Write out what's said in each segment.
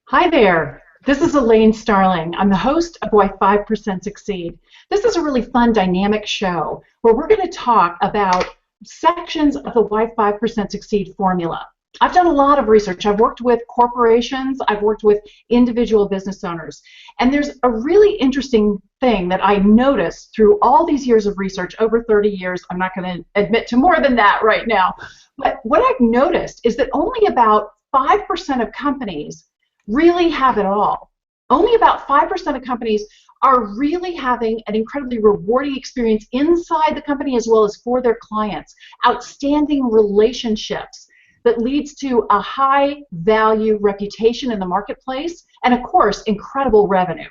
Hi there. This is Elaine Starling. I'm the host of Why 5% Succeed. This is a really fun, dynamic show where we're going to talk about sections of the Why 5% Succeed formula. I've done a lot of research. I've worked with corporations. I've worked with individual business owners. And there's a really interesting thing that I noticed through all these years of research, over 30 years. I'm not going to admit to more than that right now. But what I've noticed is that only about 5% of companies really have it all. Only about 5% of companies are really having an incredibly rewarding experience inside the company as well as for their clients. Outstanding relationships that leads to a high value reputation in the marketplace and, of course, incredible revenue.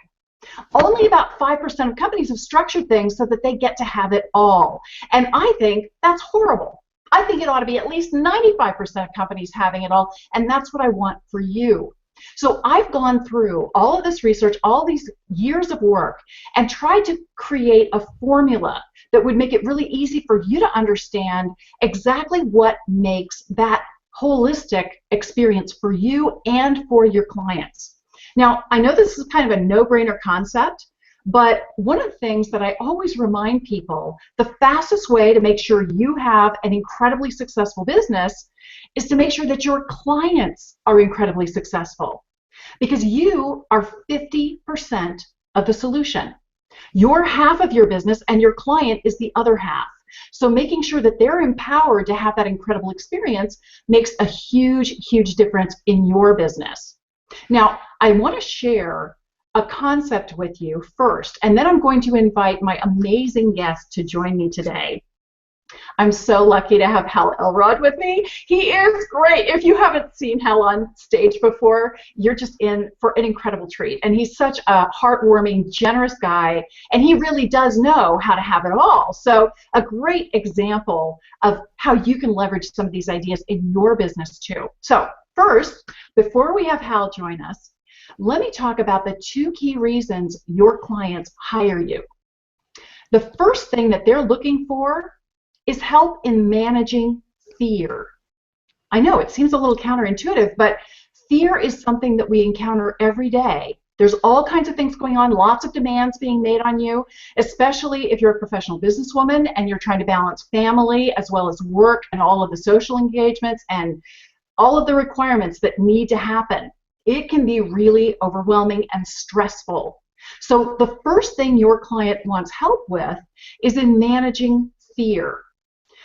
Only about 5% of companies have structured things so that they get to have it all. And I think that's horrible. I think it ought to be at least 95% of companies having it all, and that's what I want for you. So I've gone through all of this research, all these years of work, and tried to create a formula that would make it really easy for you to understand exactly what makes that holistic experience for you and for your clients. Now, I know this is kind of a no-brainer concept, but one of the things that I always remind people, the fastest way to make sure you have an incredibly successful business is to make sure that your clients are incredibly successful, because you are 50% of the solution. You're half of your business and your client is the other half. So making sure that they're empowered to have that incredible experience makes a huge, huge difference in your business. Now, I want to share a concept with you first, and then I'm going to invite my amazing guest to join me today. I'm so lucky to have Hal Elrod with me. He is great. If you haven't seen Hal on stage before, you're just in for an incredible treat. And he's such a heartwarming, generous guy, and he really does know how to have it all. So a great example of how you can leverage some of these ideas in your business too. So first, before we have Hal join us, let me talk about the two key reasons your clients hire you. The first thing that they're looking for is help in managing fear. I know it seems a little counterintuitive, but fear is something that we encounter every day. There's all kinds of things going on, lots of demands being made on you, especially if you're a professional businesswoman and you're trying to balance family as well as work and all of the social engagements and all of the requirements that need to happen. It can be really overwhelming and stressful. So the first thing your client wants help with is in managing fear.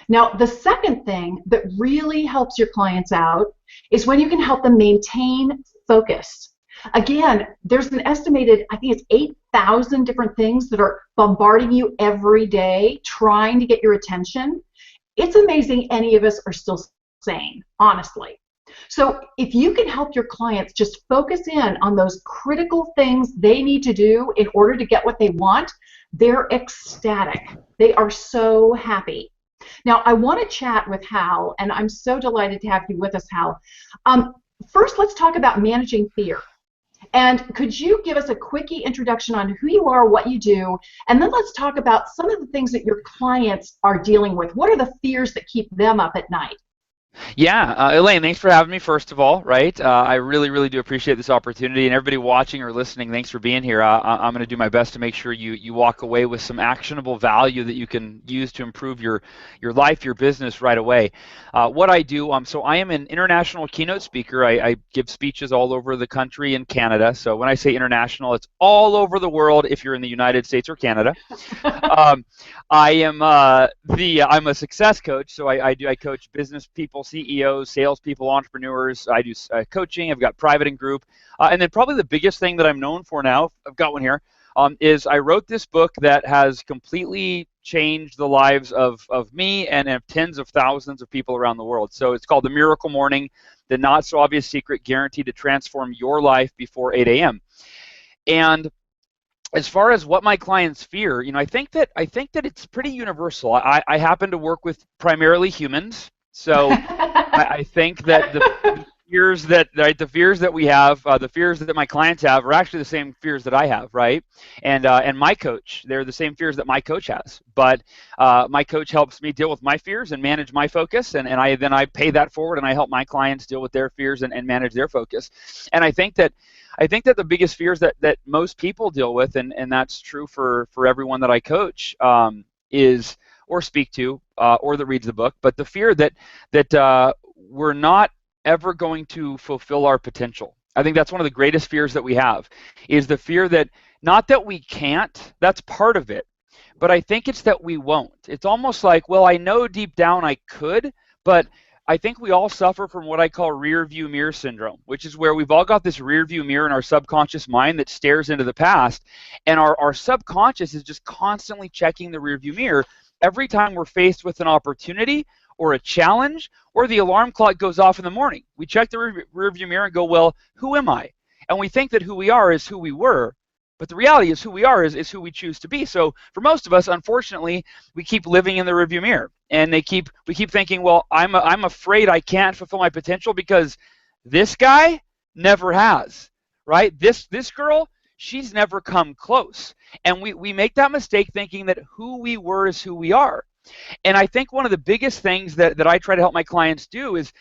Now, the second thing that really helps your clients out is when you can help them maintain focus. Again, there's an estimated, I think it's 8,000 different things that are bombarding you every day, trying to get your attention. It's amazing any of us are still sane, honestly. So if you can help your clients just focus in on those critical things they need to do in order to get what they want, they're ecstatic. They are so happy. Now, I want to chat with Hal, and I'm so delighted to have you with us, Hal. First, let's talk about managing fear. And could you give us a quickie introduction on who you are, what you do, and then let's talk about some of the things that your clients are dealing with. What are the fears that keep them up at night? Yeah, Elaine, thanks for having me, first of all, right? I really, really do appreciate this opportunity, and everybody watching or listening, thanks for being here. I'm going to do my best to make sure you walk away with some actionable value that you can use to improve your life, your business right away. What I do, so I am an international keynote speaker. I give speeches all over the country and Canada. So when I say international, it's all over the world if you're in the United States or Canada. I'm a success coach, so I coach business people, CEOs, salespeople, entrepreneurs. I do coaching. I've got private and group, and then probably the biggest thing that I'm known for now, I've got one here, is I wrote this book that has completely changed the lives of me and of tens of thousands of people around the world. So it's called The Miracle Morning: The Not So Obvious Secret Guaranteed to Transform Your Life Before 8 a.m. And as far as what my clients fear, I think that it's pretty universal. I happen to work with primarily humans, so I think that fears that, right, the fears that we have, the fears that my clients have are actually the same fears that I have, right? And my coach, they're the same fears that my coach has. But my coach helps me deal with my fears and manage my focus, and I pay that forward and I help my clients deal with their fears and manage their focus. And I think that the biggest fears that most people deal with, and that's true for everyone that I coach, is or speak to or that reads the book, but the fear that we're not ever going to fulfill our potential. I think that's one of the greatest fears that we have, is the fear that not that we can't, that's part of it, but I think it's that we won't. It's almost like, well, I know deep down I could, but I think we all suffer from what I call rear view mirror syndrome, which is where we've all got this rear view mirror in our subconscious mind that stares into the past, and our subconscious is just constantly checking the rear view mirror every time we're faced with an opportunity or a challenge, or the alarm clock goes off in the morning. We check the rear view mirror and go, well, who am I? And we think that who we are is who we were, but the reality is who we are is who we choose to be. So for most of us, unfortunately, we keep living in the rearview mirror, and we keep thinking, well, I'm afraid I can't fulfill my potential because this guy never has, right? This girl, she's never come close. And we make that mistake thinking that who we were is who we are. And I think one of the biggest things that I try to help my clients do is,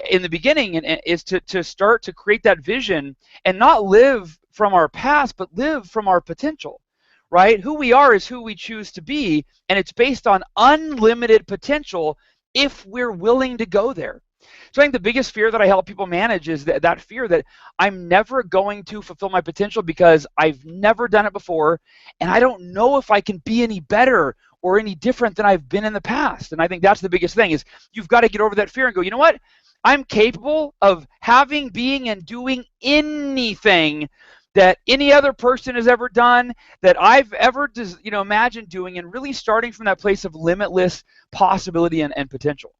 in the beginning, is to start to create that vision and not live from our past, but live from our potential, right? Who we are is who we choose to be, and it's based on unlimited potential if we're willing to go there. So I think the biggest fear that I help people manage is that fear that I'm never going to fulfill my potential because I've never done it before, and I don't know if I can be any better or any different than I've been in the past. And I think that's the biggest thing, is you've got to get over that fear and go, you know what? I'm capable of having, being, and doing anything that any other person has ever done, that I've ever imagined doing, and really starting from that place of limitless possibility and potential.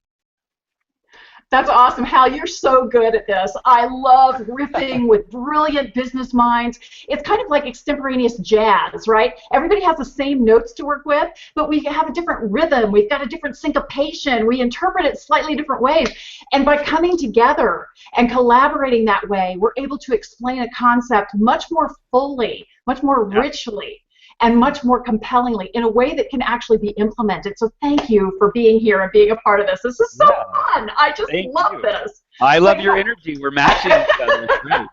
That's awesome, Hal. You're so good at this. I love riffing with brilliant business minds. It's kind of like extemporaneous jazz, right? Everybody has the same notes to work with, but we have a different rhythm. We've got a different syncopation. We interpret it slightly different ways. And by coming together and collaborating that way, we're able to explain a concept much more fully, much more richly, and much more compellingly, in a way that can actually be implemented. So thank you for being here and being a part of this. This is so fun. I just love this. I love your energy. We're matching each other. It's great.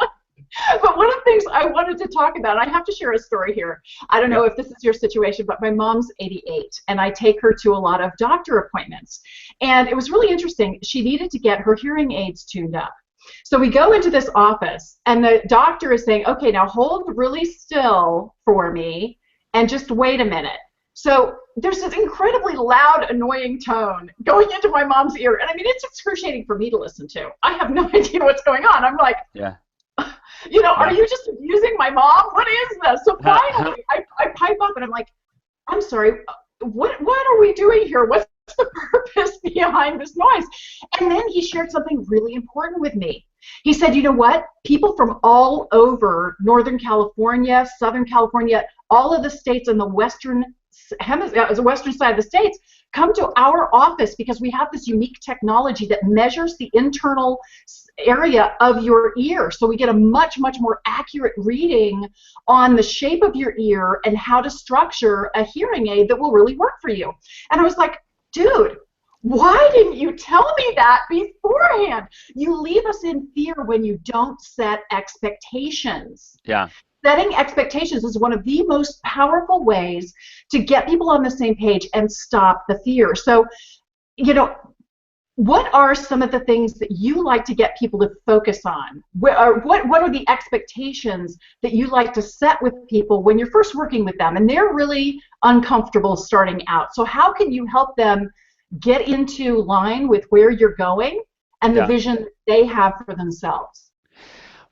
But one of the things I wanted to talk about, and I have to share a story here. I don't know if this is your situation, but my mom's 88, and I take her to a lot of doctor appointments. And it was really interesting. She needed to get her hearing aids tuned up. So we go into this office, and the doctor is saying, okay, now hold really still for me, and just wait a minute. So there's this incredibly loud, annoying tone going into my mom's ear. And I mean, it's excruciating for me to listen to. I have no idea what's going on. I'm like, are you just abusing my mom? What is this? So finally, I pipe up and I'm like, I'm sorry, what are we doing here? What's the purpose behind this noise? And then he shared something really important with me. He said, you know what? People from all over Northern California, Southern California, all of the states in the western side of the states come to our office because we have this unique technology that measures the internal area of your ear. So we get a much, much more accurate reading on the shape of your ear and how to structure a hearing aid that will really work for you. And I was like, dude, why didn't you tell me that beforehand? You leave us in fear when you don't set expectations. Yeah. Setting expectations is one of the most powerful ways to get people on the same page and stop the fear. So, what are some of the things that you like to get people to focus on? What are the expectations that you like to set with people when you're first working with them and they're really uncomfortable starting out? So how can you help them get into line with where you're going and the vision that they have for themselves?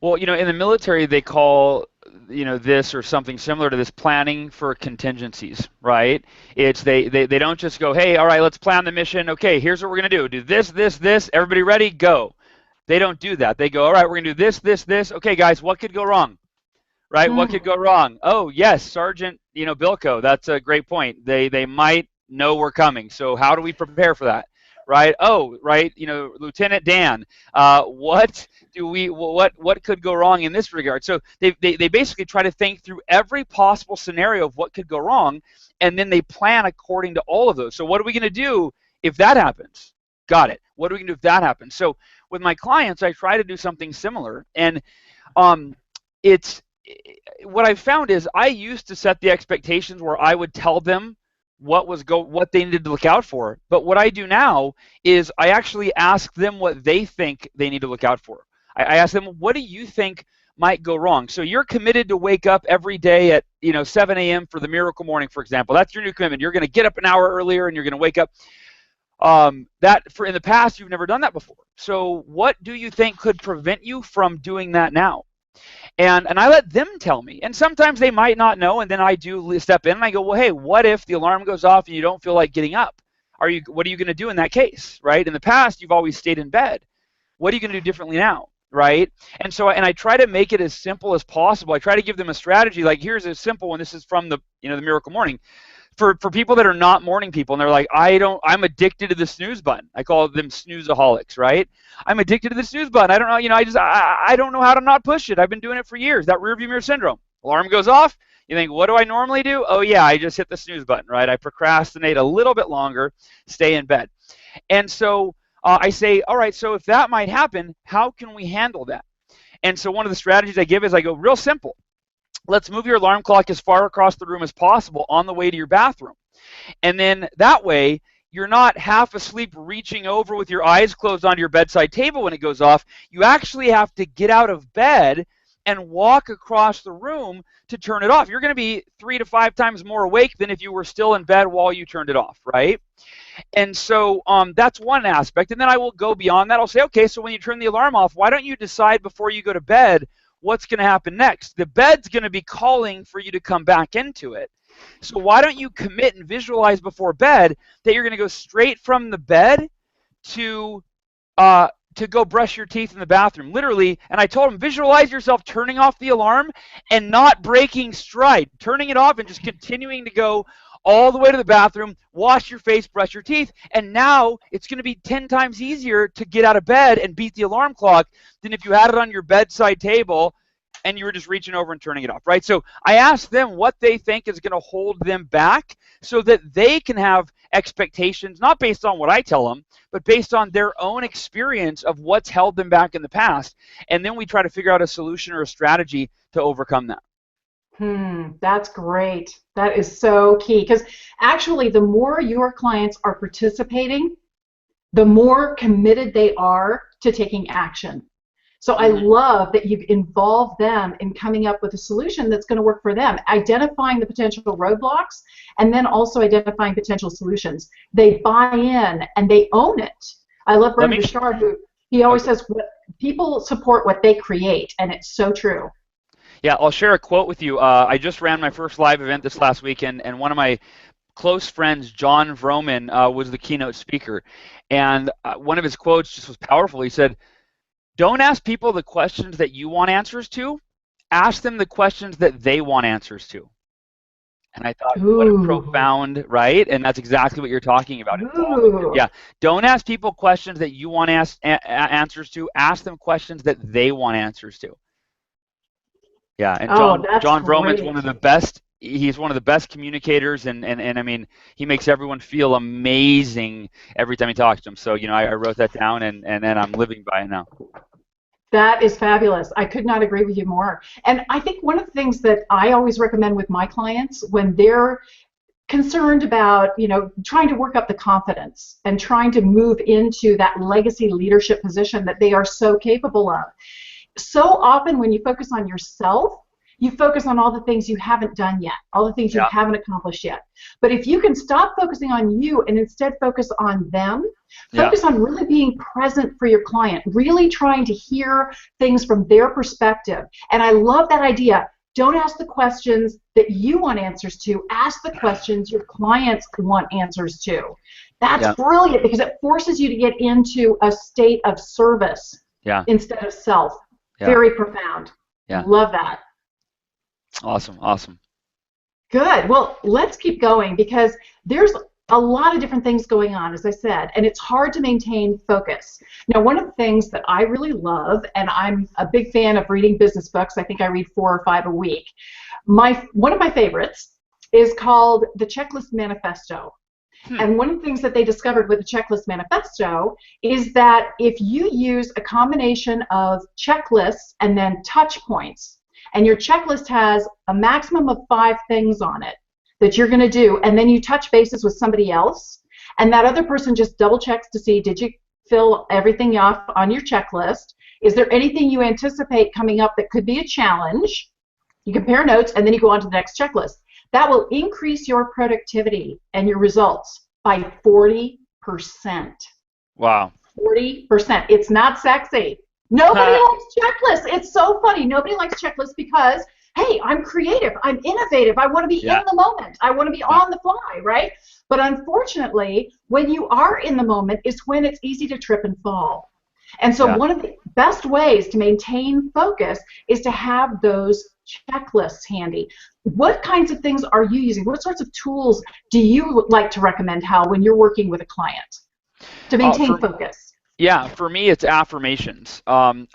Well, in the military, they call this or something similar to this planning for contingencies, right? It's they don't just go, hey, all right, let's plan the mission. Okay, here's what we're going to do. Do this. Everybody ready? Go. They don't do that. They go, all right, we're going to do this. Okay, guys, what could go wrong? Right? What could go wrong? Oh, yes, Sergeant, Bilko, that's a great point. They might know we're coming. So how do we prepare for that? right? Oh, right, Lieutenant Dan, what could go wrong in this regard? So they basically try to think through every possible scenario of what could go wrong, and then they plan according to all of those. So what are we going to do if that happens? Got it. What are we going to do if that happens? So with my clients, I try to do something similar, and it's what I found is I used to set the expectations where I would tell them what they needed to look out for. But what I do now is I actually ask them what they think they need to look out for. I ask them, what do you think might go wrong? So you're committed to wake up every day at 7 a.m. for the miracle morning, for example. That's your new commitment. You're going to get up an hour earlier and you're going to wake up. In the past, you've never done that before. So what do you think could prevent you from doing that now? And I let them tell me. And sometimes they might not know, and then I do step in and I go, well, hey, what if the alarm goes off and you don't feel like getting up? What are you going to do in that case, right? In the past, you've always stayed in bed. What are you going to do differently now, right? And I try to make it as simple as possible. I try to give them a strategy. Like, here's a simple one. This is from the Miracle Morning. For people that are not morning people, and they're like, I'm addicted to the snooze button. I call them snoozeaholics, right? I'm addicted to the snooze button. I don't know, I don't know how to not push it. I've been doing it for years. That rear view mirror syndrome. Alarm goes off. You think, what do I normally do? Oh yeah, I just hit the snooze button, right? I procrastinate a little bit longer, stay in bed. And so I say, all right, so if that might happen, how can we handle that? And so one of the strategies I give is I go, real simple. Let's move your alarm clock as far across the room as possible on the way to your bathroom. And then that way, you're not half asleep reaching over with your eyes closed onto your bedside table when it goes off. You actually have to get out of bed and walk across the room to turn it off. You're going to be 3 to 5 times more awake than if you were still in bed while you turned it off, right? And so that's one aspect. And then I will go beyond that. I'll say, okay, so when you turn the alarm off, why don't you decide before you go to bed what's going to happen next? The bed's going to be calling for you to come back into it. So why don't you commit and visualize before bed that you're going to go straight from the bed to go brush your teeth in the bathroom, literally. And I told him, visualize yourself turning off the alarm and not breaking stride, turning it off and just continuing to go all the way to the bathroom, wash your face, brush your teeth, and now it's going to be 10 times easier to get out of bed and beat the alarm clock than if you had it on your bedside table and you were just reaching over and turning it off, right? So I asked them what they think is going to hold them back so that they can have expectations, not based on what I tell them, but based on their own experience of what's held them back in the past. And then we try to figure out a solution or a strategy to overcome that. That's great. That is so key, because actually the more your clients are participating, the more committed they are to taking action. So I love that you've involved them in coming up with a solution that's going to work for them, identifying the potential roadblocks, and then also identifying potential solutions. They buy in and they own it. I love Brendon Burchard, who he always says, people support what they create, and it's so true. Yeah, I'll share a quote with you. I just ran my first live event this last weekend, and one of my close friends, John Vroman, was the keynote speaker. And one of his quotes just was powerful. He said, don't ask people the questions that you want answers to. Ask them the questions that they want answers to. And I thought, what a profound, right? And that's exactly what you're talking about. Yeah, don't ask people questions that you want answers to. Ask them questions that they want answers to. Yeah, and John Vroman's one of the best. He's one of the best communicators, and I mean, he makes everyone feel amazing every time he talks to them. So I wrote that down, and I'm living by it now. That is fabulous. I could not agree with you more. And I think one of the things that I always recommend with my clients when they're concerned about, trying to work up the confidence and trying to move into that legacy leadership position that they are so capable of. So often when you focus on yourself, you focus on all the things you haven't done yet, all the things you haven't accomplished yet. But if you can stop focusing on you and instead focus on them, focus on really being present for your client, really trying to hear things from their perspective. And I love that idea. Don't ask the questions that you want answers to. Ask the questions your clients want answers to. That's brilliant, because it forces you to get into a state of service instead of self. Very profound. Love that. Awesome. Good. Well, let's keep going, because there's a lot of different things going on, as I said, and it's hard to maintain focus. Now, one of the things that I really love, and I'm a big fan of reading business books, I think I read 4 or 5 a week. One of my favorites is called The Checklist Manifesto. And one of the things that they discovered with the Checklist Manifesto is that if you use a combination of checklists and then touch points, and your checklist has a maximum of 5 things on it that you're going to do, and then you touch bases with somebody else, and that other person just double checks to see, did you fill everything off on your checklist? Is there anything you anticipate coming up that could be a challenge? You compare notes, and then you go on to the next checklist. That will increase your productivity and your results by 40%. Wow. 40%. It's not sexy. Nobody likes checklists. It's so funny. Nobody likes checklists because, hey, I'm creative. I'm innovative. I want to be in the moment. I want to be on the fly, right? But unfortunately, when you are in the moment is when it's easy to trip and fall. And so one of the best ways to maintain focus is to have those checklists handy. What kinds of things are you using? What sorts of tools do you like to recommend, Hal, when you're working with a client to maintain focus? Yeah, for me, it's affirmations. One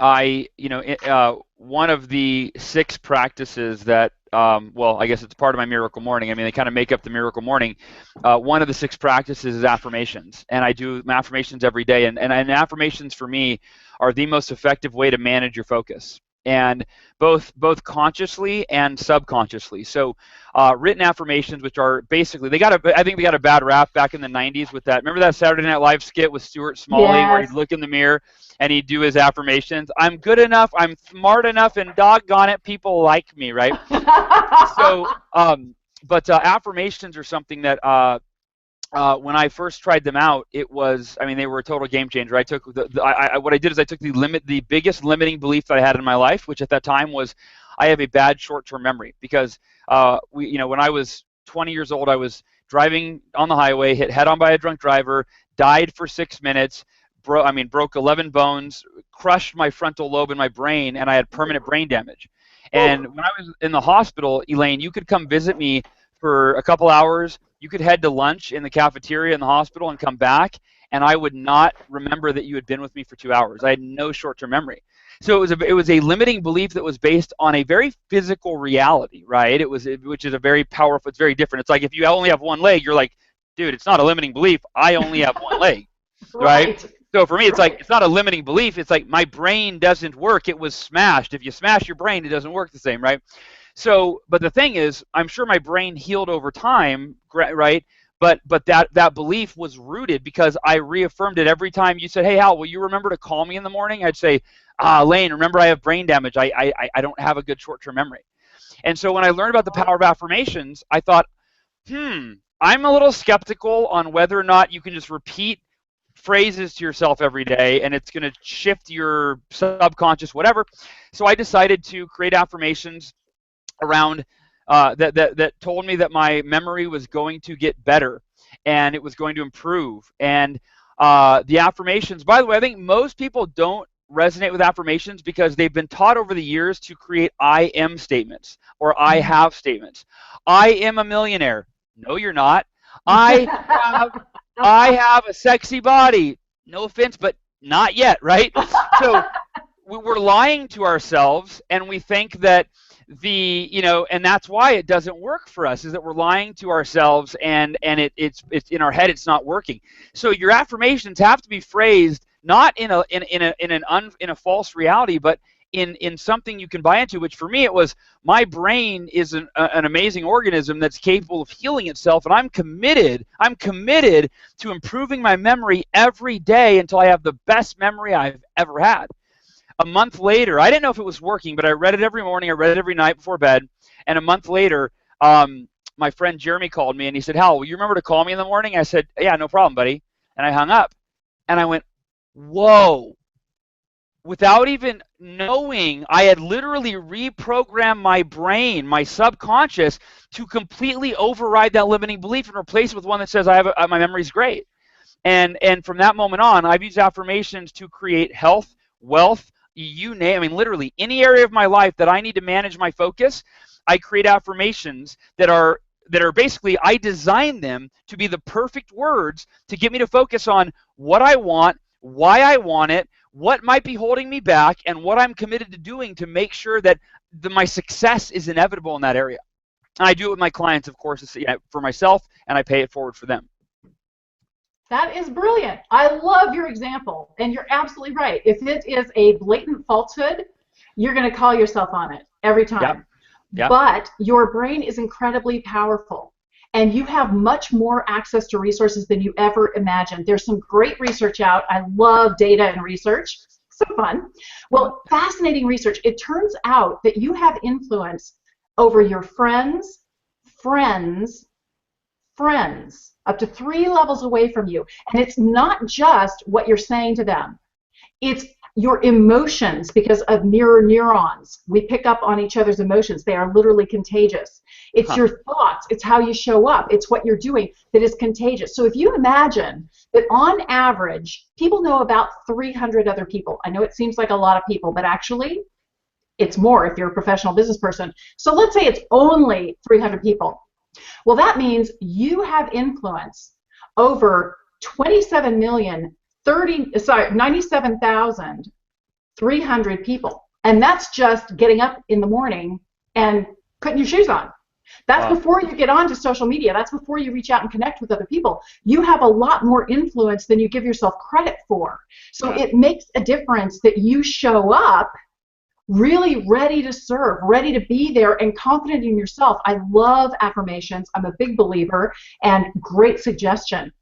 of the 6 practices that, well, I guess it's part of my miracle morning. I mean, they kind of make up the miracle morning. One of the 6 practices is affirmations, and I do affirmations every day. And affirmations for me are the most effective way to manage your focus, and both consciously and subconsciously. So written affirmations, which are basically, I think they got a bad rap back in the 90s with that. Remember that Saturday Night Live skit with Stuart Smalley where he'd look in the mirror and he'd do his affirmations? I'm good enough, I'm smart enough, and doggone it, people like me, right? So, affirmations are something that when I first tried them out, they were a total game changer. I took what I did is I took the biggest limiting belief that I had in my life, which at that time was I have a bad short-term memory, because when I was 20 years old, I was driving on the highway, hit head-on by a drunk driver, died for 6 minutes, broke 11 bones, crushed my frontal lobe in my brain, and I had permanent brain damage. And when I was in the hospital, Elaine, you could come visit me for a couple hours. You could head to lunch in the cafeteria in the hospital and come back, and I would not remember that you had been with me for 2 hours. I had no short-term memory. So it was a limiting belief that was based on a very physical reality, right? Which is a very powerful. It's very different. It's like if you only have one leg, you're like, dude, it's not a limiting belief. I only have one leg, right? So for me, it's like it's not a limiting belief. It's like my brain doesn't work. It was smashed. If you smash your brain, it doesn't work the same, right? So, but the thing is, I'm sure my brain healed over time, right? But that belief was rooted because I reaffirmed it every time you said, "Hey, Hal, will you remember to call me in the morning?" I'd say, "Elaine, remember I have brain damage. I don't have a good short-term memory." And so when I learned about the power of affirmations, I thought, I'm a little skeptical on whether or not you can just repeat phrases to yourself every day and it's going to shift your subconscious, whatever. So I decided to create affirmations around that told me that my memory was going to get better and it was going to improve. And the affirmations, by the way, I think most people don't resonate with affirmations because they've been taught over the years to create I am statements or I have statements. I am a millionaire. No, you're not. I have a sexy body. No offense, but not yet, right? So we're lying to ourselves, and we think that and that's why it doesn't work for us, is that we're lying to ourselves, and it's in our head, it's not working. So your affirmations have to be phrased not in a false reality, but in something you can buy into, which for me it was, my brain is an amazing organism that's capable of healing itself, and I'm committed to improving my memory every day until I have the best memory I've ever had. A month later, I didn't know if it was working, but I read it every morning, I read it every night before bed, and a month later, my friend Jeremy called me and he said, "Hal, will you remember to call me in the morning?" I said, "Yeah, no problem, buddy." And I hung up, and I went, whoa. Without even knowing, I had literally reprogrammed my brain, my subconscious, to completely override that limiting belief and replace it with one that says my memory's great. And from that moment on, I've used affirmations to create health, wealth, literally any area of my life that I need to manage my focus. I create affirmations that are that are basically, I design them to be the perfect words to get me to focus on what I want, why I want it, what might be holding me back, and what I'm committed to doing to make sure that my success is inevitable in that area. And I do it with my clients, of course, for myself, and I pay it forward for them. That is brilliant. I love your example, and you're absolutely right. If it is a blatant falsehood, you're going to call yourself on it every time. Yep. Yep. But your brain is incredibly powerful, and you have much more access to resources than you ever imagined. There's some great research out. I love data and research. So fun. Well, fascinating research. It turns out that you have influence over your friends, up to 3 levels away from you. And it's not just what you're saying to them. It's your emotions, because of mirror neurons. We pick up on each other's emotions. They are literally contagious. It's your thoughts. It's how you show up. It's what you're doing that is contagious. So if you imagine that on average, people know about 300 other people. I know it seems like a lot of people, but actually it's more if you're a professional business person. So let's say it's only 300 people. Well, that means you have influence over 97,300 people. And that's just getting up in the morning and putting your shoes on. That's before you get onto social media. That's before you reach out and connect with other people. You have a lot more influence than you give yourself credit for. So it makes a difference that you show up really ready to serve, ready to be there, and confident in yourself. I love affirmations. I'm a big believer, and great suggestion.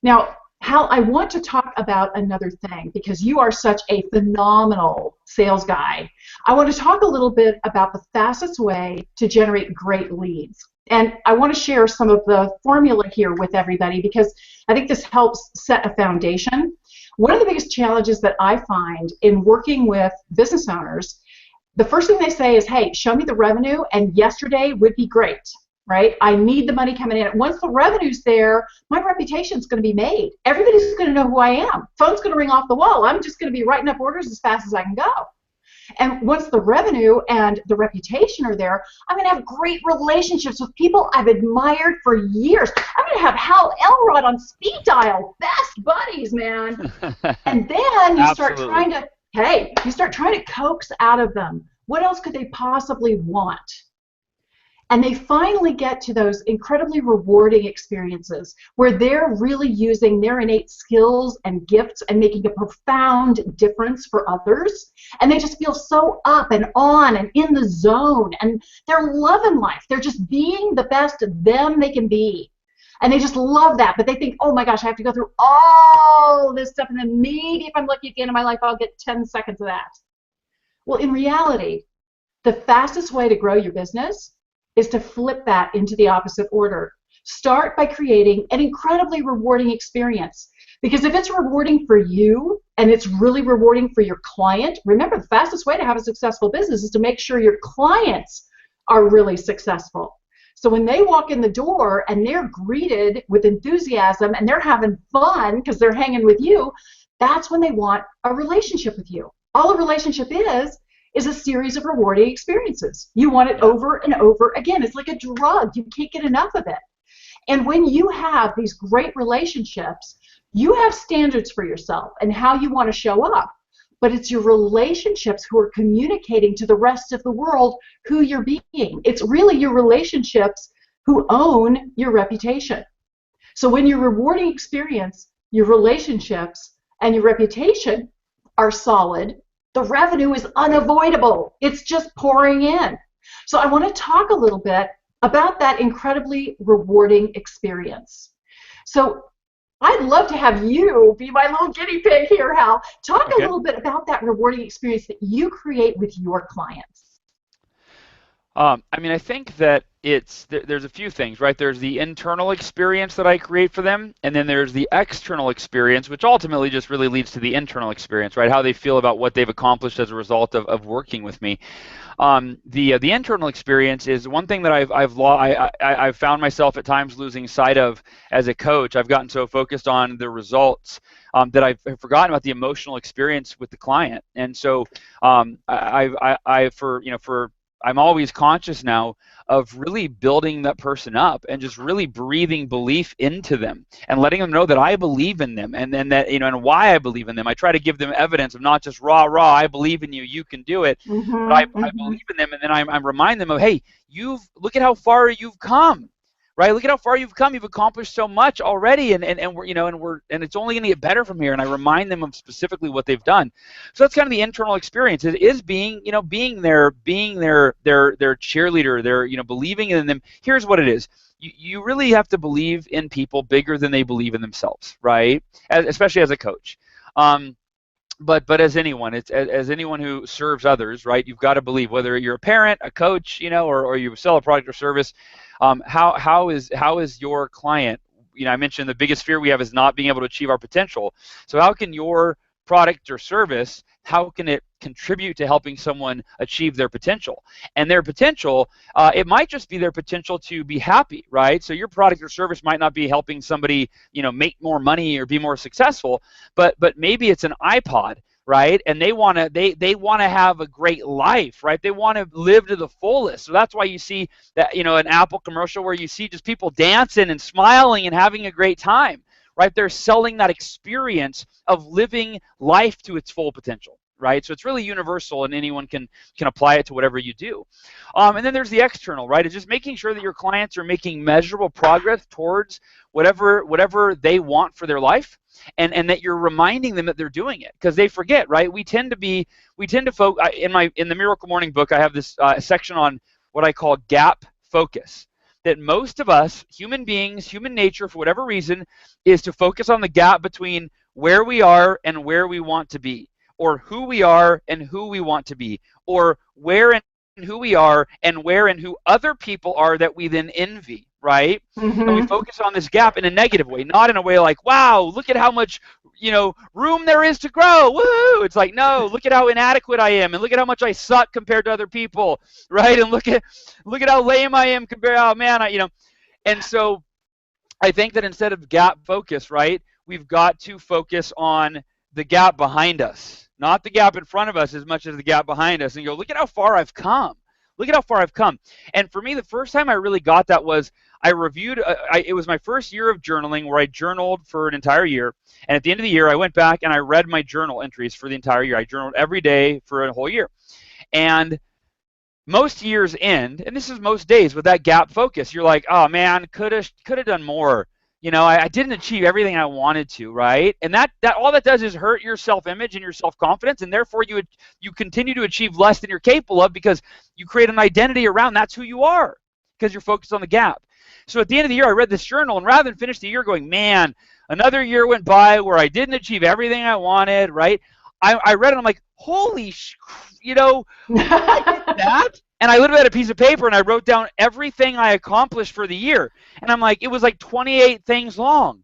Now, Hal, I want to talk about another thing, because you are such a phenomenal sales guy. I want to talk a little bit about the fastest way to generate great leads. And I want to share some of the formula here with everybody, because I think this helps set a foundation. One of the biggest challenges that I find in working with business owners, the first thing they say is, hey, show me the revenue, and yesterday would be great, right? I need the money coming in. Once the revenue's there, my reputation's going to be made. Everybody's going to know who I am. Phone's going to ring off the wall. I'm just going to be writing up orders as fast as I can go. And once the revenue and the reputation are there, I'm going to have great relationships with people I've admired for years. I'm going to have Hal Elrod on speed dial. Best buddies, man. And then you start trying to coax out of them. What else could they possibly want? And they finally get to those incredibly rewarding experiences where they're really using their innate skills and gifts and making a profound difference for others. And they just feel so up and on and in the zone. And they're loving life. They're just being the best them they can be. And they just love that. But they think, oh my gosh, I have to go through all this stuff. And then maybe if I'm lucky at the end of my life, I'll get 10 seconds of that. Well, in reality, the fastest way to grow your business is to flip that into the opposite order. Start by creating an incredibly rewarding experience. Because if it's rewarding for you and it's really rewarding for your client, remember, the fastest way to have a successful business is to make sure your clients are really successful. So when they walk in the door and they're greeted with enthusiasm and they're having fun because they're hanging with you, that's when they want a relationship with you. All a relationship is a series of rewarding experiences. You want it over and over again. It's like a drug. You can't get enough of it. And when you have these great relationships, you have standards for yourself and how you want to show up. But it's your relationships who are communicating to the rest of the world who you're being. It's really your relationships who own your reputation. So when your rewarding experience, your relationships, and your reputation are solid, the revenue is unavoidable. It's just pouring in. So I want to talk a little bit about that incredibly rewarding experience. So I'd love to have you be my little guinea pig here, Hal. Talk a little bit about that rewarding experience that you create with your clients. I mean, I think that there's a few things, right? There's the internal experience that I create for them, and then there's the external experience, which ultimately just really leads to the internal experience, right? How they feel about what they've accomplished as a result of working with me. The internal experience is one thing that I've found myself at times losing sight of as a coach. I've gotten so focused on the results that I've forgotten about the emotional experience with the client, and so for I'm always conscious now of really building that person up and just really breathing belief into them and letting them know that I believe in them, and then that, and why I believe in them. I try to give them evidence of not just rah, I believe in you, you can do it, but I believe in them, and then I remind them of, hey, look at how far you've come. Right, look at how far you've come. You've accomplished so much already, and it's only going to get better from here. And I remind them of specifically what they've done. So that's kind of the internal experience. It is being their cheerleader. They're believing in them. Here's what it is. You really have to believe in people bigger than they believe in themselves, right? Especially as a coach. But as anyone, as anyone who serves others, right? You've got to believe, whether you're a parent, a coach, or you sell a product or service. How is your client? I mentioned the biggest fear we have is not being able to achieve our potential. So how can your product or service, how can it contribute to helping someone achieve their potential? And their potential, it might just be their potential to be happy, right? So your product or service might not be helping somebody, make more money or be more successful, but maybe it's an iPod, right? And they want to have a great life, right? They want to live to the fullest. So that's why you see that, an Apple commercial where you see just people dancing and smiling and having a great time, right? They're selling that experience of living life to its full potential, right? So it's really universal, and anyone can apply it to whatever you do. And then there's the external, right? It's just making sure that your clients are making measurable progress towards whatever they want for their life, and that you're reminding them that they're doing it, because they forget, right? We tend to focus. In the Miracle Morning book, I have this section on what I call gap focus. That most of us, human beings, human nature, for whatever reason, is to focus on the gap between where we are and where we want to be, or who we are and who we want to be, or where and who we are and where and who other people are that we then envy, right? And we focus on this gap in a negative way, not in a way like, wow, look at how much room there is to grow. Woo! It's like, no, look at how inadequate I am, and look at how much I suck compared to other people, right? And look at how lame I am compared. Oh man, And so I think that instead of gap focus, right, we've got to focus on the gap behind us, not the gap in front of us as much as the gap behind us, and go, look at how far I've come. Look at how far I've come. And for me, the first time I really got that was I reviewed, it was my first year of journaling, where I journaled for an entire year. And at the end of the year, I went back and I read my journal entries for the entire year. I journaled every day for a whole year. And most years end, and this is most days, with that gap focus, you're like, oh man, could have done more. I didn't achieve everything I wanted to, right? And that all that does is hurt your self-image and your self-confidence, and therefore you continue to achieve less than you're capable of, because you create an identity around that's who you are, because you're focused on the gap. So at the end of the year, I read this journal, and rather than finish the year going, man, another year went by where I didn't achieve everything I wanted, right? I read it, and I'm like, holy, I did that? And I literally had a piece of paper, and I wrote down everything I accomplished for the year. And I'm like, it was like 28 things long.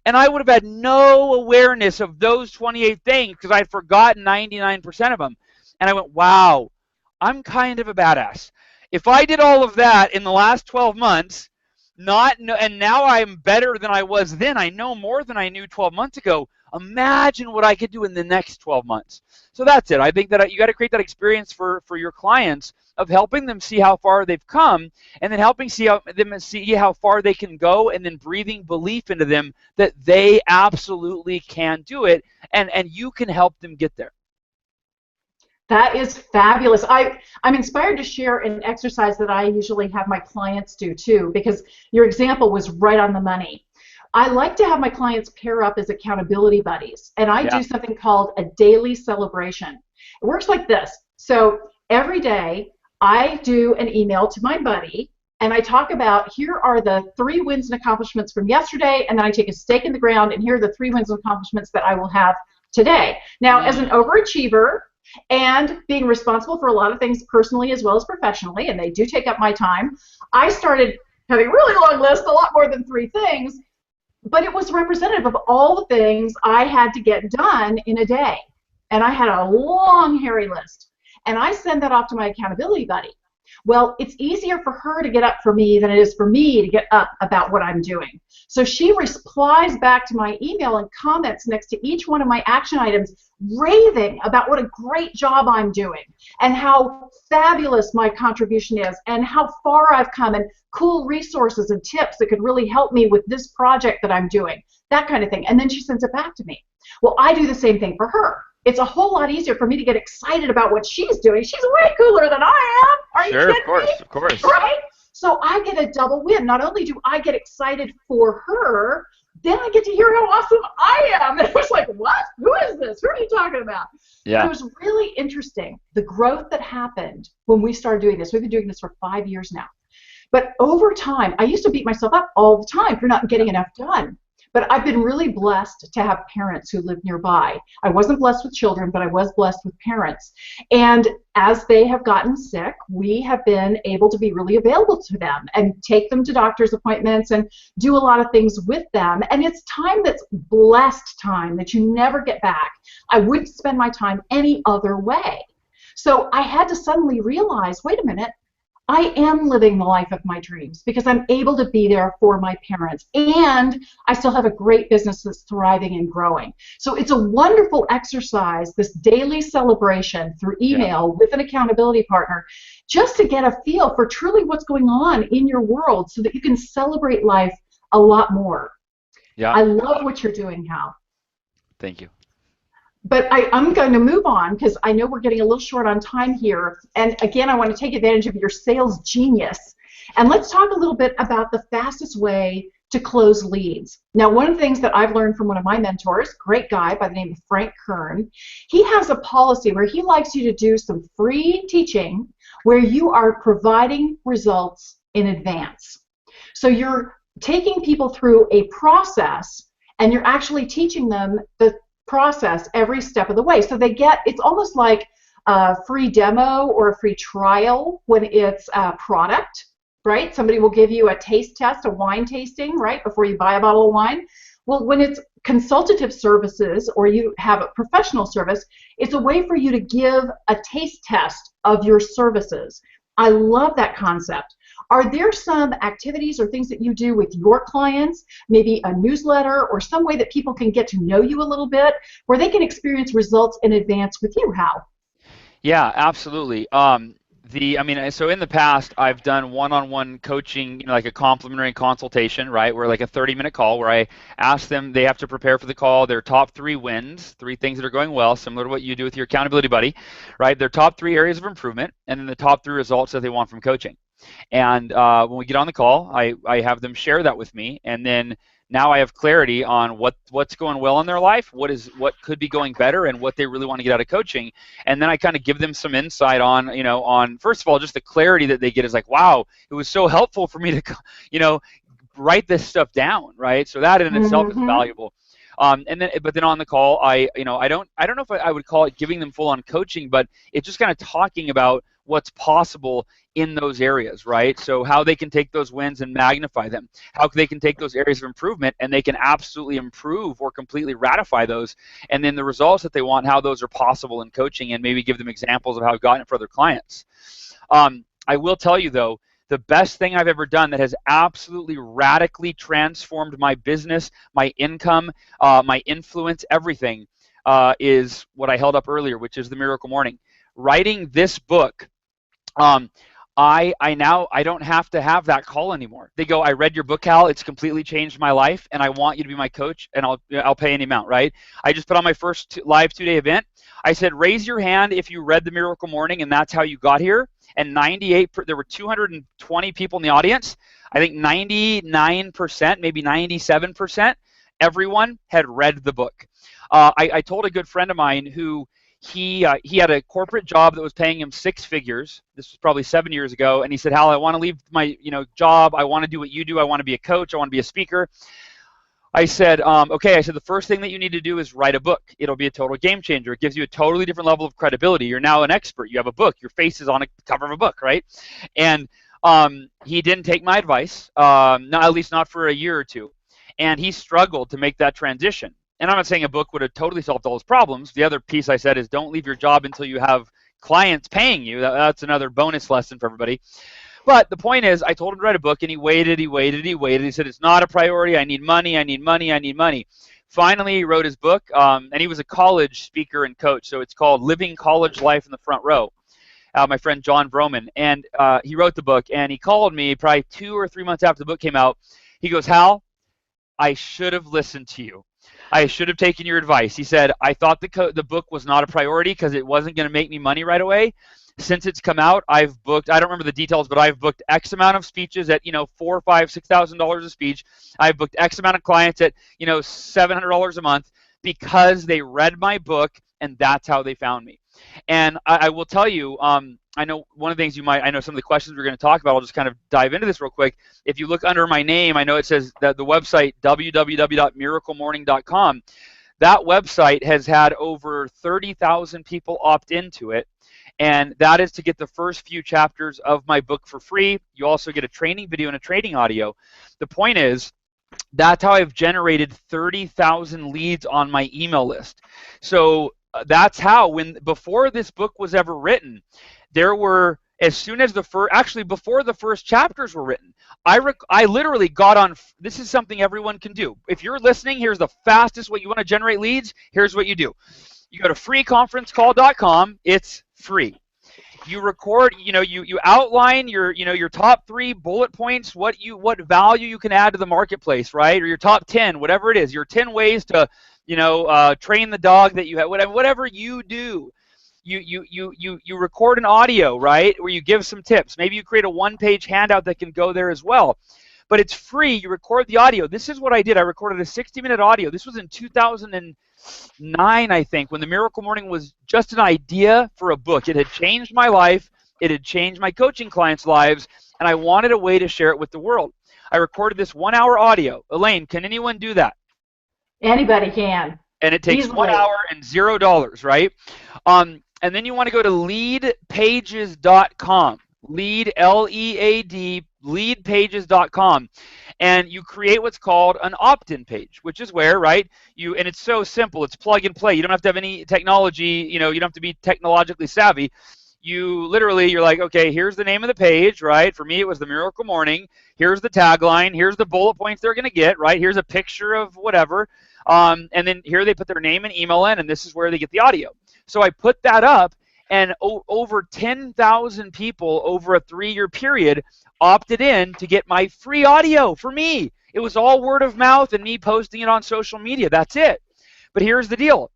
And I would have had no awareness of those 28 things, because I'd forgotten 99% of them. And I went, wow, I'm kind of a badass. If I did all of that in the last 12 months, and now I'm better than I was then, I know more than I knew 12 months ago, imagine what I could do in the next 12 months. So that's it. I think that you got to create that experience for your clients of helping them see how far they've come, and then helping them see how far they can go, and then breathing belief into them that they absolutely can do it, and you can help them get there. That is fabulous. I'm inspired to share an exercise that I usually have my clients do too, because your example was right on the money. I like to have my clients pair up as accountability buddies, and I do something called a daily celebration. It works like this. So every day I do an email to my buddy, and I talk about, here are the 3 wins and accomplishments from yesterday, and then I take a stake in the ground, and here are the 3 wins and accomplishments that I will have today. Now, as an overachiever and being responsible for a lot of things personally as well as professionally, and they do take up my time, I started having a really long list, a lot more than 3 things, but it was representative of all the things I had to get done in a day. And I had a long, hairy list. And I send that off to my accountability buddy. Well, it's easier for her to get up for me than it is for me to get up about what I'm doing. So she replies back to my email and comments next to each one of my action items, raving about what a great job I'm doing and how fabulous my contribution is and how far I've come and cool resources and tips that could really help me with this project that I'm doing, that kind of thing. And then she sends it back to me. Well, I do the same thing for her. It's a whole lot easier for me to get excited about what she's doing. She's way cooler than I am. Are you Sure, kidding me? of course. Right? So I get a double win. Not only do I get excited for her, then I get to hear how awesome I am. And it was like, what? Who is this? Who are you talking about? Yeah. But it was really interesting, the growth that happened when we started doing this. We've been doing this for 5 years now. But over time, I used to beat myself up all the time for not getting enough done. But I've been really blessed to have parents who live nearby. I wasn't blessed with children, but I was blessed with parents. And as they have gotten sick, we have been able to be really available to them and take them to doctor's appointments and do a lot of things with them. And it's time that's blessed time that you never get back. I wouldn't spend my time any other way. So I had to suddenly realize, wait a minute, I am living the life of my dreams because I'm able to be there for my parents, and I still have a great business that's thriving and growing. So it's a wonderful exercise, this daily celebration through email with an accountability partner, just to get a feel for truly what's going on in your world so that you can celebrate life a lot more. Yeah. I love what you're doing, Hal. Thank you. But I'm going to move on because I know we're getting a little short on time here. And again, I want to take advantage of your sales genius. And let's talk a little bit about the fastest way to close leads. Now, one of the things that I've learned from one of my mentors, great guy by the name of Frank Kern, he has a policy where he likes you to do some free teaching where you are providing results in advance. So you're taking people through a process and you're actually teaching them the process every step of the way. So they get, it's almost like a free demo or a free trial when it's a product, right? Somebody will give you a taste test, a wine tasting, right, before you buy a bottle of wine. Well, when it's consultative services or you have a professional service, it's a way for you to give a taste test of your services. I love that concept. Are there some activities or things that you do with your clients, maybe a newsletter or some way that people can get to know you a little bit, where they can experience results in advance with you, Hal? Yeah, absolutely. So in the past, I've done one-on-one coaching, like a complimentary consultation, right? Where like a 30-minute call where I ask them, they have to prepare for the call, their top 3 wins, 3 things that are going well, similar to what you do with your accountability buddy, right? Their top 3 areas of improvement, and then the top 3 results that they want from coaching. And when we get on the call, I have them share that with me, and then now I have clarity on what's going well in their life, what could be going better, and what they really want to get out of coaching. And then I kind of give them some insight on first of all, just the clarity that they get is like, wow, it was so helpful for me to, write this stuff down, right? So that in itself is valuable. But then on the call, I don't know if I would call it giving them full on coaching, but it's just kind of talking about what's possible in those areas, right? So how they can take those wins and magnify them, how they can take those areas of improvement and they can absolutely improve or completely ratify those, and then the results that they want, how those are possible in coaching, and maybe give them examples of how I've gotten it for other clients. I will tell you though, the best thing I've ever done that has absolutely radically transformed my business, my income, my influence, everything, is what I held up earlier, which is the Miracle Morning. Writing this book, I don't have to have that call anymore. They go, I read your book, Hal. It's completely changed my life, and I want you to be my coach, and I'll pay any amount, right? I just put on my first live 2-day event. I said, raise your hand if you read the Miracle Morning, and that's how you got here. And there were 220 people in the audience. I think 99%, maybe 97%, everyone had read the book. I told a good friend of mine who he had a corporate job that was paying him 6 figures. This was probably 7 years ago, and he said, Hal, I want to leave my job. I want to do what you do. I want to be a coach. I want to be a speaker. I said, okay. I said, the first thing that you need to do is write a book. It'll be a total game changer. It gives you a totally different level of credibility. You're now an expert. You have a book. Your face is on the cover of a book, right? And he didn't take my advice, at least not for a year or two. And he struggled to make that transition. And I'm not saying a book would have totally solved all his problems. The other piece I said is don't leave your job until you have clients paying you. That's another bonus lesson for everybody. But the point is, I told him to write a book, and he waited. He said, it's not a priority. I need money. Finally, he wrote his book, and he was a college speaker and coach. So it's called Living College Life in the Front Row. My friend John Vroman. And he wrote the book, and he called me probably 2 or 3 months after the book came out. He goes, Hal, I should have listened to you. I should have taken your advice. He said, I thought the book was not a priority because it wasn't going to make me money right away. Since it's come out, I've booked, I don't remember the details, but I've booked X amount of speeches at, $4,000, $5,000, $6,000 a speech. I've booked X amount of clients at, $700 a month because they read my book, and that's how they found me. And I will tell you, I know one of the things I know some of the questions we're going to talk about, I'll just kind of dive into this real quick. If you look under my name, I know it says that the website, www.miraclemorning.com, that website has had over 30,000 people opt into it. And that is to get the first few chapters of my book for free. You also get a training video and a training audio. The point is, that's how I've generated 30,000 leads on my email list. So that's how, before this book was ever written, there were, as soon as before the first chapters were written, I literally got on, this is something everyone can do. If you're listening, here's the fastest way you want to generate leads, here's what you do. You go to freeconferencecall.com, it's free. You record, you outline your top 3 bullet points, what value you can add to the marketplace, right? Or your top 10, whatever it is, your 10 ways to, train the dog that you have, whatever you do. You record an audio, right, where you give some tips. Maybe you create a 1-page handout that can go there as well. But it's free. You record the audio. This is what I did. I recorded a 60-minute audio. This was in 2009, I think, when the Miracle Morning was just an idea for a book. It had changed my life. It had changed my coaching clients' lives, and I wanted a way to share it with the world. I recorded this 1-hour audio. Elaine, can anyone do that? Anybody can. And it takes Easily. 1 hour and $0, right? And then you want to go to leadpages.com. Lead, L-E-A-D, leadpages.com. And you create what's called an opt-in page, which is where, right, and it's so simple. It's plug and play. You don't have to have any technology. You don't have to be technologically savvy. You're like, okay, here's the name of the page, right? For me, it was the Miracle Morning. Here's the tagline. Here's the bullet points they're going to get, right? Here's a picture of whatever. And then here they put their name and email in, and this is where they get the audio. So I put that up, and over 10,000 people over a 3-year period opted in to get my free audio for me. It was all word of mouth and me posting it on social media. That's it. But here's the deal.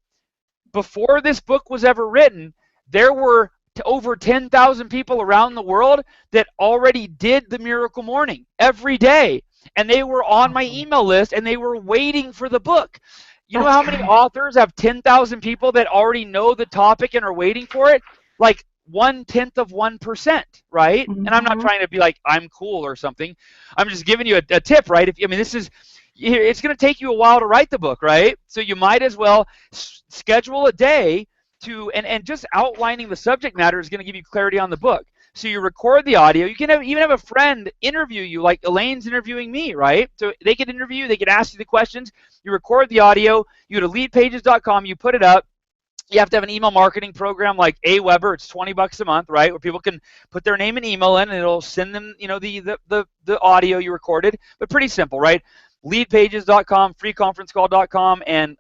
Before this book was ever written, there were over 10,000 people around the world that already did the Miracle Morning every day. And they were on my email list, and they were waiting for the book. You know how many authors have 10,000 people that already know the topic and are waiting for it? Like 0.1%, right? Mm-hmm. And I'm not trying to be like, I'm cool or something. I'm just giving you a tip, right? It's going to take you a while to write the book, right? So you might as well schedule a day and just outlining the subject matter is going to give you clarity on the book. So you record the audio. You can even have a friend interview you, like Elaine's interviewing me, right? So they can interview you. They can ask you the questions. You record the audio. You go to leadpages.com. You put it up. You have to have an email marketing program like Aweber. It's $20 a month, right? Where people can put their name and email in, and it'll send them, the audio you recorded. But pretty simple, right? Leadpages.com, freeconferencecall.com, and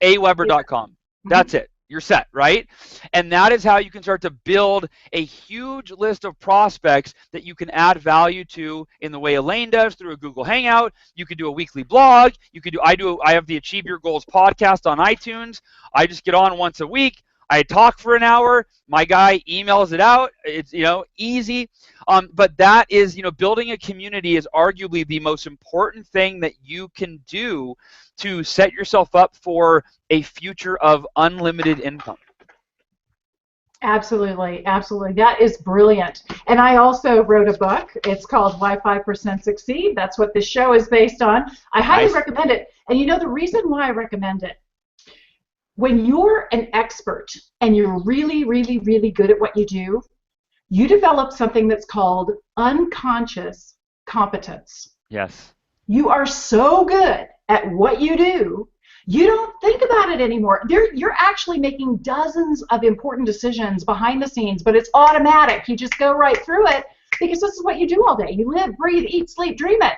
Aweber.com. That's it. You're set, right? And that is how you can start to build a huge list of prospects that you can add value to in the way Elaine does through a Google Hangout. You could do a weekly blog. I have the Achieve Your Goals podcast on iTunes. I just get on once a week. I talk for an hour. My guy emails it out. It's, easy. But that is, building a community is arguably the most important thing that you can do to set yourself up for a future of unlimited income. Absolutely, absolutely. That is brilliant. And I also wrote a book. It's called Why 5% Succeed. That's what this show is based on. I highly recommend it. And the reason why I recommend it, when you're an expert and you're really, really, really good at what you do, you develop something that's called unconscious competence. Yes. You are so good at what you do, You don't think about it anymore. You're actually making dozens of important decisions behind the scenes, but it's automatic. You just go right through it because this is what you do all day. You live, breathe, eat, sleep, dream it.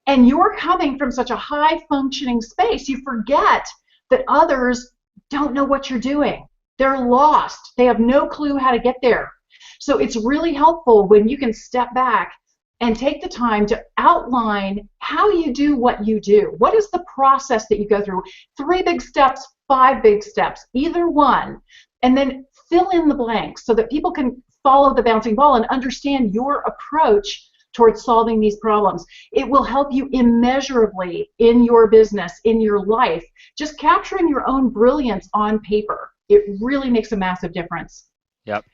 And you're coming from such a high functioning space, you forget that others don't know what you're doing. They're lost. They have no clue how to get there. So it's really helpful when you can step back and take the time to outline how you do what you do. What is the process that you go through? 3 big steps, 5 big steps, either one. And then fill in the blanks so that people can follow the bouncing ball and understand your approach towards solving these problems. It will help you immeasurably in your business, in your life. Just capturing your own brilliance on paper. It really makes a massive difference. Yep.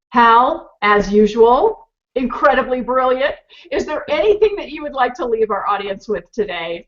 Hal, as usual, incredibly brilliant. Is there anything that you would like to leave our audience with today?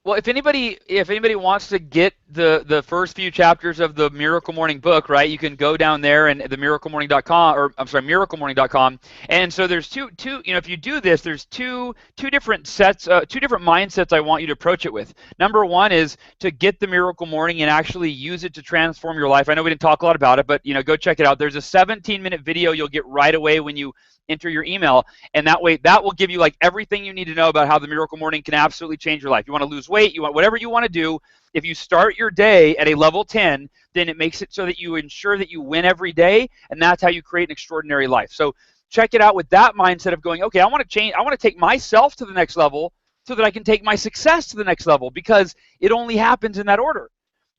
Well, if anybody wants to get the first few chapters of the Miracle Morning book, right, you can go down there and themiraclemorning.com, or I'm sorry, miraclemorning.com. And so there's two, if you do this, there's two different sets, 2 different mindsets I want you to approach it with. Number one is to get the Miracle Morning and actually use it to transform your life. I know we didn't talk a lot about it, but go check it out. There's a 17-minute video you'll get right away when you enter your email, and that way that will give you like everything you need to know about how the Miracle Morning can absolutely change your life. You want to lose weight, you want whatever you want to do. If you start your day at a level 10, then it makes it so that you ensure that you win every day, and that's how you create an extraordinary life. So check it out with that mindset of going, okay, I want to change, I want to take myself to the next level so that I can take my success to the next level, because it only happens in that order.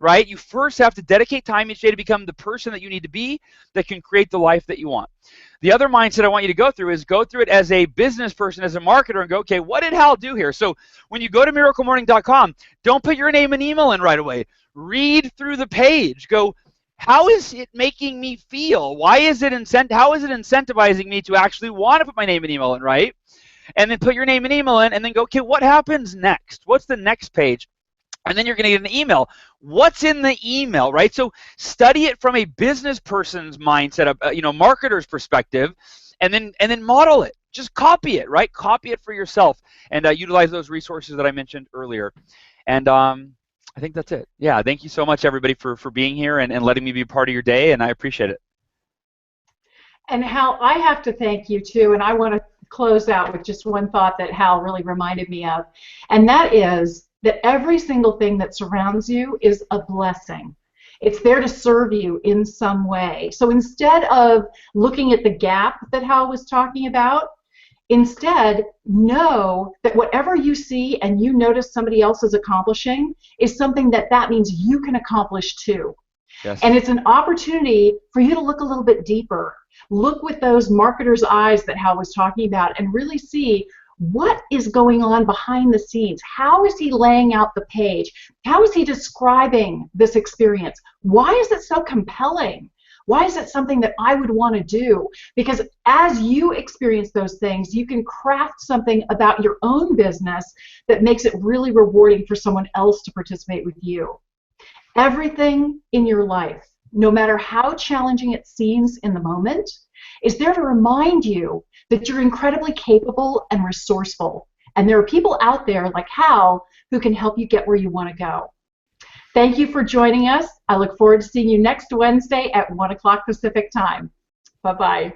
Right? You first have to dedicate time each day to become the person that you need to be that can create the life that you want. The other mindset I want you to go through is go through it as a business person, as a marketer, and go, okay, what did Hal do here? So when you go to miraclemorning.com, don't put your name and email in right away. Read through the page. Go, how is it making me feel? How is it incentivizing me to actually want to put my name and email in, right? And then put your name and email in, and then go, okay, what happens next? What's the next page? And then you're going to get an email. What's in the email, right? So study it from a business person's mindset, marketer's perspective, and then model it. Just copy it, right? Copy it for yourself, and utilize those resources that I mentioned earlier. And I think that's it. Yeah, thank you so much, everybody, for being here and letting me be a part of your day, and I appreciate it. And Hal, I have to thank you too, and I want to close out with just one thought that Hal really reminded me of, and that is that every single thing that surrounds you is a blessing. It's there to serve you in some way. So instead of looking at the gap that Hal was talking about, instead know that whatever you see and you notice somebody else is accomplishing is something that means you can accomplish too. Yes. And it's an opportunity for you to look a little bit deeper. Look with those marketer's eyes that Hal was talking about and really see what is going on behind the scenes. How is he laying out the page? How is he describing this experience? Why is it so compelling? Why is it something that I would want to do? Because as you experience those things, you can craft something about your own business that makes it really rewarding for someone else to participate with you. Everything in your life, no matter how challenging it seems in the moment, is there to remind you that you're incredibly capable and resourceful. And there are people out there like Hal who can help you get where you want to go. Thank you for joining us. I look forward to seeing you next Wednesday at 1 o'clock Pacific time. Bye-bye.